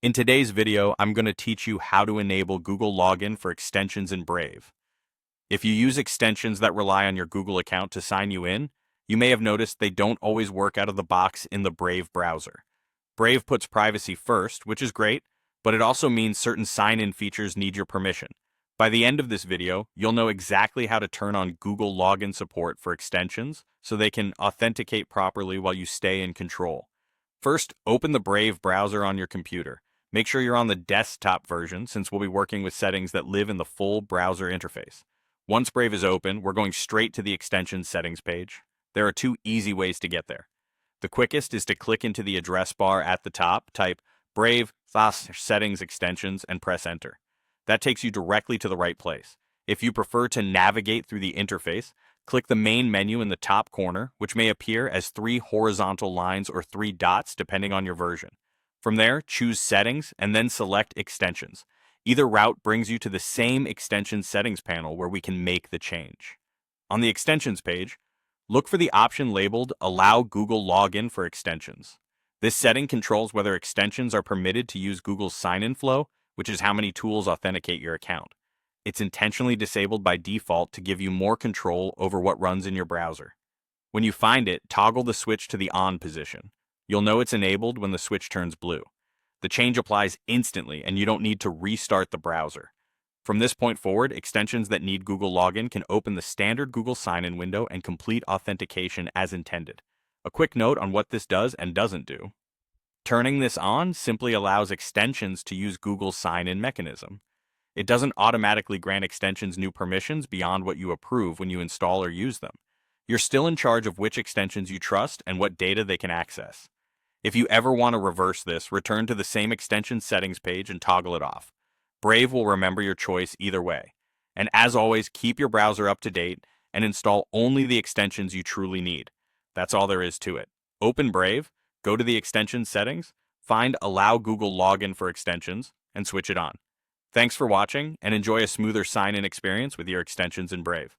In today's video, I'm going to teach you how to enable Google Login for extensions in Brave. If you use extensions that rely on your Google account to sign you in, you may have noticed they don't always work out of the box in the Brave browser. Brave puts privacy first, which is great, but it also means certain sign-in features need your permission. By the end of this video, you'll know exactly how to turn on Google Login support for extensions so they can authenticate properly while you stay in control. First, open the Brave browser on your computer. Make sure you're on the desktop version since we'll be working with settings that live in the full browser interface. Once Brave is open, we're going straight to the extension settings page. There are two easy ways to get there. The quickest is to click into the address bar at the top, type Brave settings extensions and press enter. That takes you directly to the right place. If you prefer to navigate through the interface, click the main menu in the top corner, which may appear as 3 horizontal lines or 3 dots depending on your version. From there, choose Settings and then select Extensions. Either route brings you to the same extension settings panel where we can make the change. On the Extensions page, look for the option labeled Allow Google Login for Extensions. This setting controls whether extensions are permitted to use Google's sign-in flow, which is how many tools authenticate your account. It's intentionally disabled by default to give you more control over what runs in your browser. When you find it, toggle the switch to the on position. You'll know it's enabled when the switch turns blue. The change applies instantly and you don't need to restart the browser. From this point forward, extensions that need Google Login can open the standard Google sign-in window and complete authentication as intended. A quick note on what this does and doesn't do. Turning this on simply allows extensions to use Google's sign-in mechanism. It doesn't automatically grant extensions new permissions beyond what you approve when you install or use them. You're still in charge of which extensions you trust and what data they can access. If you ever want to reverse this, return to the same extension settings page and toggle it off. Brave will remember your choice either way. And as always, keep your browser up to date and install only the extensions you truly need. That's all there is to it. Open Brave, go to the extension settings, find Allow Google Login for Extensions, and switch it on. Thanks for watching, and enjoy a smoother sign-in experience with your extensions in Brave.